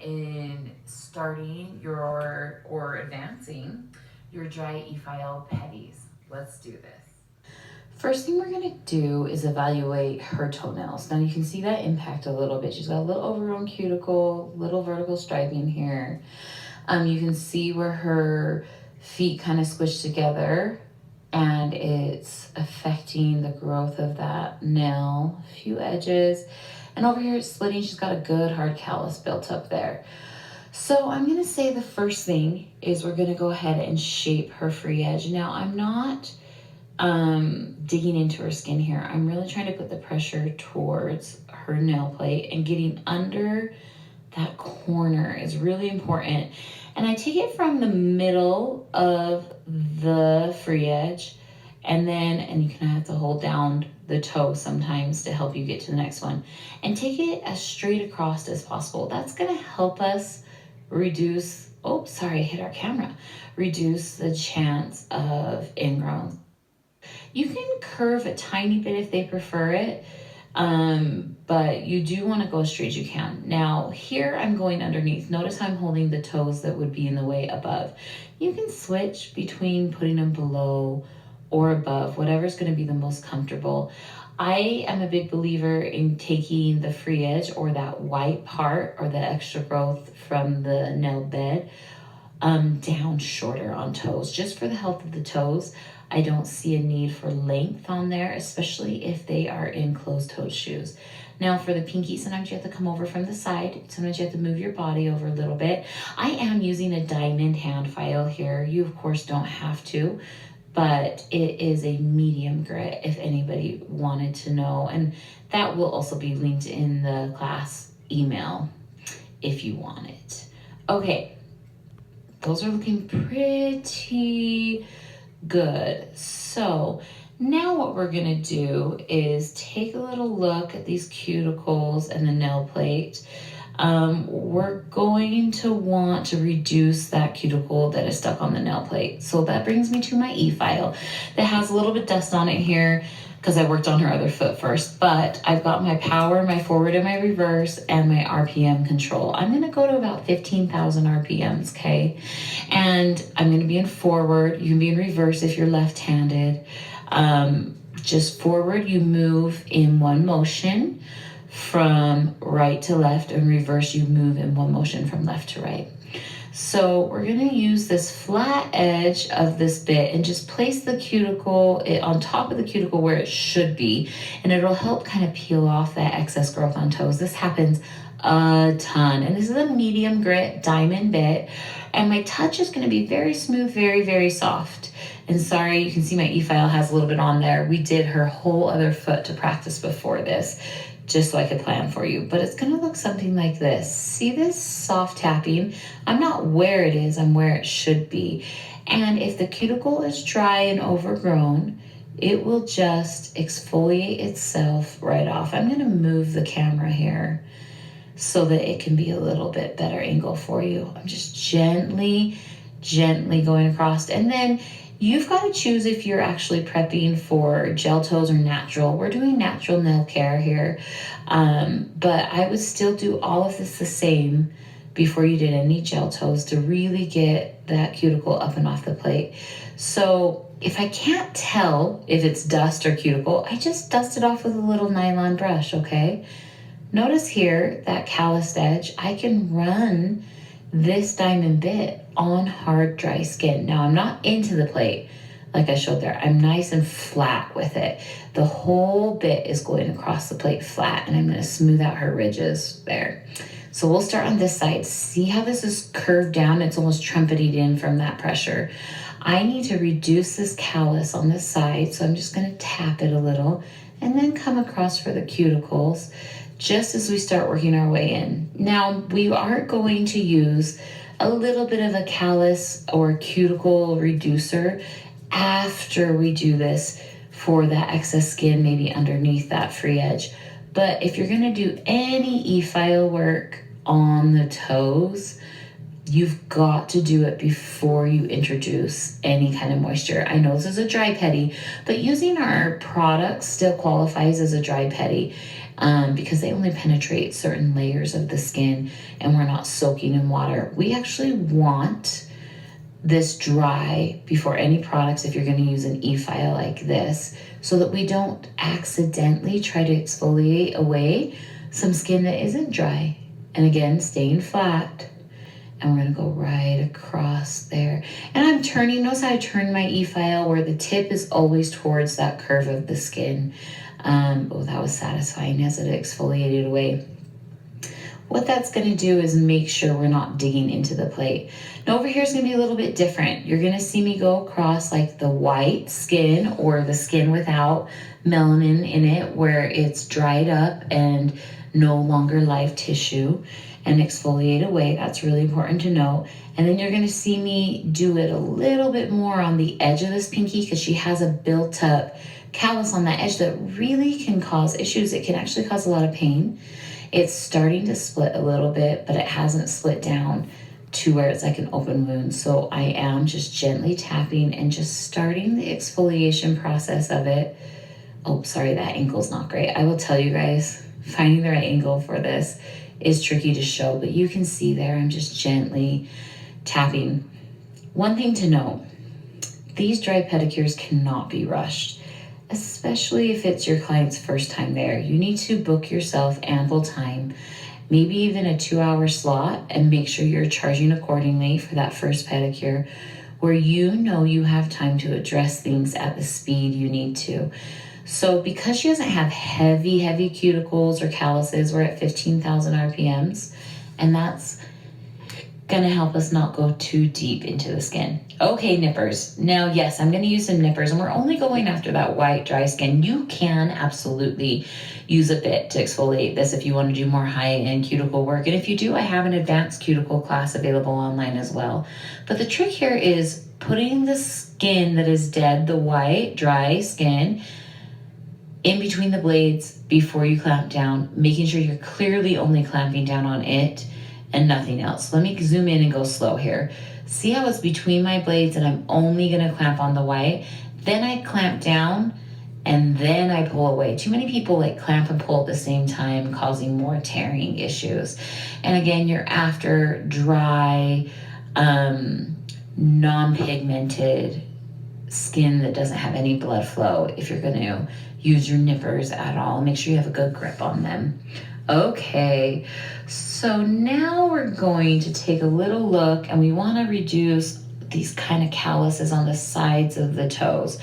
in starting your or advancing your dry e-file pedis. Let's do this. First thing we're gonna do is evaluate her toenails. Now you can see that impact a little bit. She's got a little overgrown cuticle, little vertical striping here. You can see where her feet kind of squish together and it's affecting the growth of that nail, a few edges. And over here it's splitting. She's got a good hard callus built up there. So I'm gonna say the first thing is we're gonna go ahead and shape her free edge. Now I'm not digging into her skin here. I'm really trying to put the pressure towards her nail plate, and getting under that corner is really important. And I take it from the middle of the free edge, and you kind of have to hold down the toe sometimes to help you get to the next one, and take it as straight across as possible. That's gonna help us reduce, oh, sorry, I hit our camera, reduce the chance of ingrown. You can curve a tiny bit if they prefer it, but you do want to go as straight as you can. Now here I'm going underneath. Notice I'm holding the toes that would be in the way above. You can switch between putting them below or above, whatever's going to be the most comfortable. I am a big believer in taking the free edge, or that white part or the extra growth from the nail bed, down shorter on toes, just for the health of the toes. I don't see a need for length on there, especially if they are in closed-toed shoes. Now for the pinky, sometimes you have to come over from the side. Sometimes you have to move your body over a little bit. I am using a diamond hand file here. You of course don't have to, but it is a medium grit if anybody wanted to know. And that will also be linked in the class email if you want it. Okay, those are looking pretty good. So now what we're gonna do is take a little look at these cuticles and the nail plate. We're going to want to reduce that cuticle that is stuck on the nail plate. So that brings me to my e-file that has a little bit dust on it here because I worked on her other foot first, but I've got my power, my forward and my reverse, and my RPM control. I'm gonna go to about 15,000 RPMs, okay? And I'm gonna be in forward. You can be in reverse if you're left-handed. Just forward, you move in one motion from right to left, and reverse, you move in one motion from left to right. So we're gonna use this flat edge of this bit and just place the cuticle on top of the cuticle where it should be, and it'll help kind of peel off that excess growth on toes. This happens a ton, and this is a medium grit diamond bit, and my touch is gonna be very smooth, very, very soft. And sorry, you can see my e-file has a little bit on there. We did her whole other foot to practice before this, just so I could plan for you. But it's gonna look something like this. See this soft tapping? I'm not where it is, I'm where it should be. And if the cuticle is dry and overgrown, it will just exfoliate itself right off. I'm gonna move the camera here so that it can be a little bit better angle for you. I'm just gently going across. And then you've got to choose if you're actually prepping for gel toes or natural. We're doing natural nail care here, but I would still do all of this the same before you did any gel toes to really get that cuticle up and off the plate. So if I can't tell if it's dust or cuticle, I just dust it off with a little nylon brush, okay? Notice here, that calloused edge, I can run this diamond bit on hard, dry skin. Now I'm not into the plate like I showed there. I'm nice and flat with it. The whole bit is going across the plate flat, and I'm gonna smooth out her ridges there. So we'll start on this side. See how this is curved down? It's almost trumpeted in from that pressure. I need to reduce this callus on this side, so I'm just gonna tap it a little and then come across for the cuticles just as we start working our way in. Now, we are going to use a little bit of a callus or cuticle reducer after we do this for that excess skin, maybe underneath that free edge. But if you're gonna do any e-file work on the toes, You've got to do it before you introduce any kind of moisture. I know this is a dry pedi, but using our products still qualifies as a dry pedi because they only penetrate certain layers of the skin and we're not soaking in water. We actually want this dry before any products if you're going to use an e-file like this, so that we don't accidentally try to exfoliate away some skin that isn't dry. And again, staying flat. And we're going to go right across there. And I'm turning, notice how I turn my e-file where the tip is always towards that curve of the skin. Oh, that was satisfying as it exfoliated away. What that's going to do is make sure we're not digging into the plate. Now over here is going to be a little bit different. You're going to see me go across like the white skin or the skin without melanin in it, where it's dried up and no longer live tissue, and exfoliate away. That's really important to know. And then you're going to see me do it a little bit more on the edge of this pinky because she has a built up callus on that edge that really can cause issues. It can actually cause a lot of pain. It's starting to split a little bit, but it hasn't split down to where it's like an open wound. So I am just gently tapping and just starting the exfoliation process of it. Oh, sorry, that ankle's not great. I will tell you guys, finding the right angle for this is tricky to show, but you can see there, I'm just gently tapping. One thing to note, these dry pedicures cannot be rushed, especially if it's your client's first time there. You need to book yourself ample time, maybe even a 2-hour slot, and make sure you're charging accordingly for that first pedicure, where you know you have time to address things at the speed you need to. So because she doesn't have heavy cuticles or calluses, we're at 15,000 RPMs, and that's gonna help us not go too deep into the skin. Okay, nippers. Now, yes, I'm gonna use some nippers, and we're only going after that white, dry skin. You can absolutely use a bit to exfoliate this if you wanna do more high-end cuticle work. And if you do, I have an advanced cuticle class available online as well. But the trick here is putting the skin that is dead, the white, dry skin, in between the blades before you clamp down, making sure you're clearly only clamping down on it and nothing else. Let me zoom in and go slow here. See how it's between my blades and I'm only gonna clamp on the white? Then I clamp down and then I pull away. Too many people like clamp and pull at the same time, causing more tearing issues. And again, you're after dry, non-pigmented skin that doesn't have any blood flow. If you're gonna use your nippers at all, make sure you have a good grip on them. Okay, so now we're going to take a little look, and we want to reduce these kind of calluses on the sides of the toes.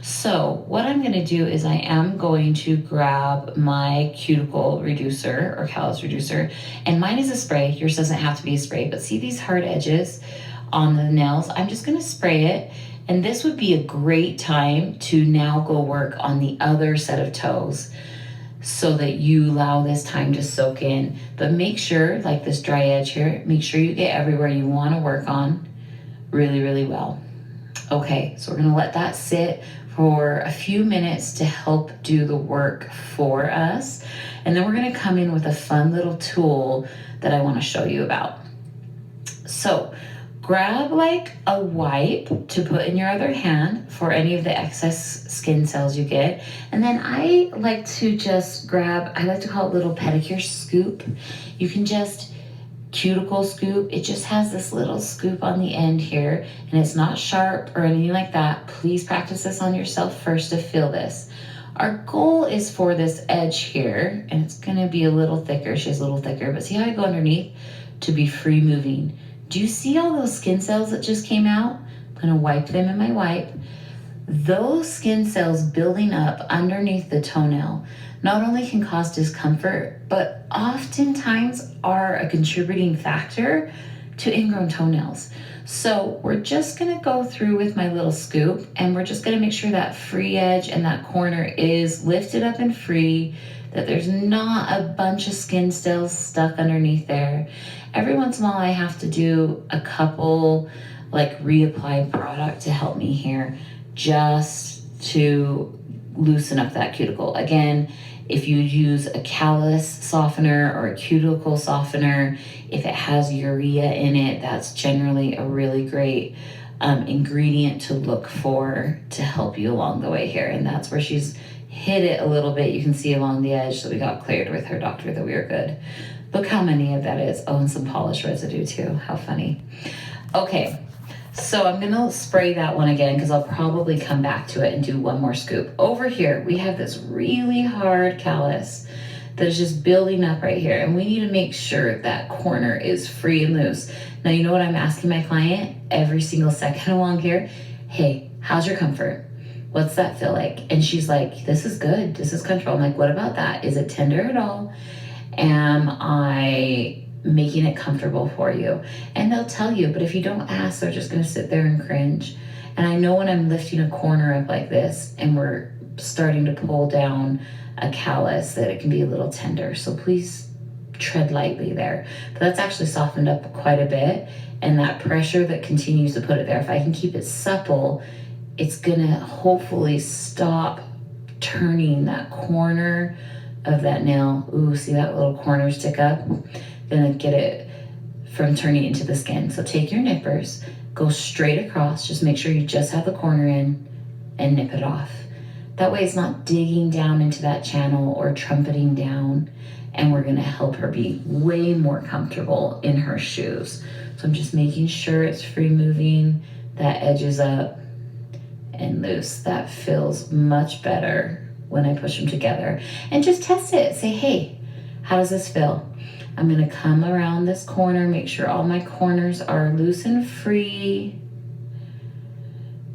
So what I'm going to do is I am going to grab my cuticle reducer or callus reducer, and mine is a spray. Yours doesn't have to be a spray, but see these hard edges on the nails? I'm just going to spray it. And this would be a great time to now go work on the other set of toes so that you allow this time to soak in. But make sure, like this dry edge here, make sure you get everywhere you want to work on really, really well. Okay, so we're going to let that sit for a few minutes to help do the work for us. And then we're going to come in with a fun little tool that I want to show you about. So grab like a wipe to put in your other hand for any of the excess skin cells you get. And then I like to just grab, I like to call it little pedicure scoop. You can just cuticle scoop. It just has this little scoop on the end here, and it's not sharp or anything like that. Please practice this on yourself first to feel this. Our goal is for this edge here, and it's gonna be a little thicker. She's a little thicker, but see how I go underneath to be free moving. Do you see all those skin cells that just came out? I'm gonna wipe them in my wipe. Those skin cells building up underneath the toenail not only can cause discomfort, but oftentimes are a contributing factor to ingrown toenails. So we're just gonna go through with my little scoop, and we're just gonna make sure that free edge and that corner is lifted up and free, that there's not a bunch of skin cells stuck underneath there. Every once in a while I have to do a couple like reapplied product to help me here, just to loosen up that cuticle. Again, If you use a callus softener or a cuticle softener, if it has urea in it, that's generally a really great ingredient to look for to help you along the way here. And that's where she's hit it a little bit. You can see along the edge that we got cleared with her doctor that we were good. Look how many of that is. Oh, and some polish residue too. How funny. Okay, so I'm gonna spray that one again because I'll probably come back to it and do one more scoop. Over here, we have this really hard callus that is just building up right here. And we need to make sure that corner is free and loose. Now, you know what I'm asking my client every single second along here? Hey, how's your comfort? What's that feel like? And she's like, this is good. This is comfortable. I'm like, what about that? Is it tender at all? Am I making it comfortable for you? And they'll tell you, but if you don't ask, they're just gonna sit there and cringe. And I know when I'm lifting a corner up like this and we're starting to pull down a callus that it can be a little tender. So please tread lightly there. But that's actually softened up quite a bit. And that pressure that continues to put it there, if I can keep it supple, it's gonna hopefully stop turning that corner of that nail. Ooh, see that little corner stick up? Then get it from turning into the skin. So take your nippers, go straight across, just make sure you just have the corner in and nip it off. That way it's not digging down into that channel or trumpeting down, and we're gonna help her be way more comfortable in her shoes. So I'm just making sure it's free moving, that edge is up and loose. That feels much better when I push them together. And just test it, say, hey, how does this feel? I'm gonna come around this corner, make sure all my corners are loose and free.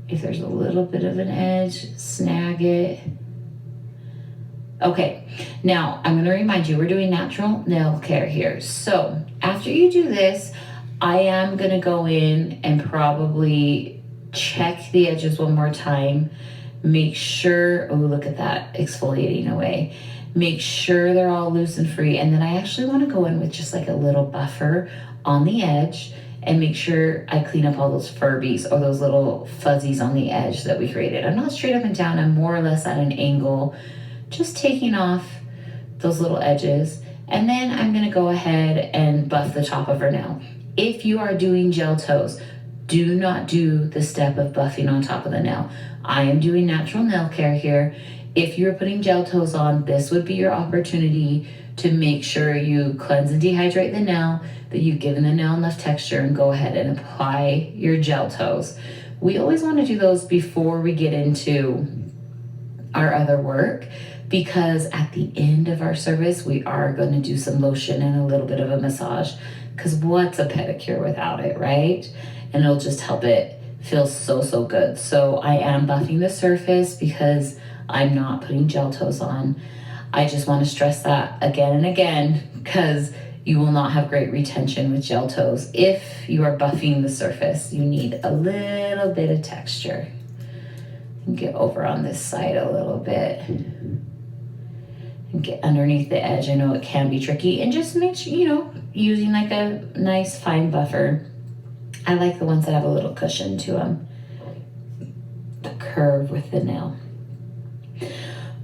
If there's a little bit of an edge, snag it. Okay, now I'm gonna remind you, we're doing natural nail care here. So after you do this, I am gonna go in and probably check the edges one more time. Make sure, oh, look at that exfoliating away. Make sure they're all loose and free. And then I actually want to go in with just like a little buffer on the edge and make sure I clean up all those Furbies or those little fuzzies on the edge that we created. I'm not straight up and down, I'm more or less at an angle, just taking off those little edges. And then I'm gonna go ahead and buff the top of her nail. If you are doing gel toes, do not do the step of buffing on top of the nail. I am doing natural nail care here. If you're putting gel toes on, this would be your opportunity to make sure you cleanse and dehydrate the nail, that you've given the nail enough texture, and go ahead and apply your gel toes. We always want to do those before we get into our other work, because at the end of our service, we are going to do some lotion and a little bit of a massage, because what's a pedicure without it, right? And it'll just help it feel so, so good. So I am buffing the surface because I'm not putting gel toes on. I just want to stress that again and again, because you will not have great retention with gel toes. If you are buffing the surface, you need a little bit of texture. Get over on this side a little bit and get underneath the edge. I know it can be tricky, and just make sure, using like a nice fine buffer. I like the ones that have a little cushion to them, the curve with the nail.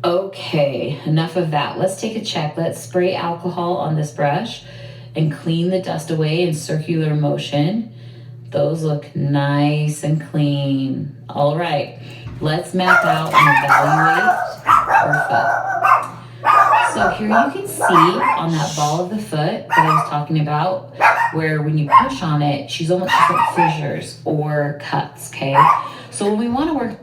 Okay, enough of that. Let's take a check. Let's spray alcohol on this brush and clean the dust away in circular motion. Those look nice and clean. All right, let's map out and evaluate her foot. So here you can see on that ball of the foot that I was talking about, where when you push on it, she's almost like fissures or cuts, okay? So when we want to work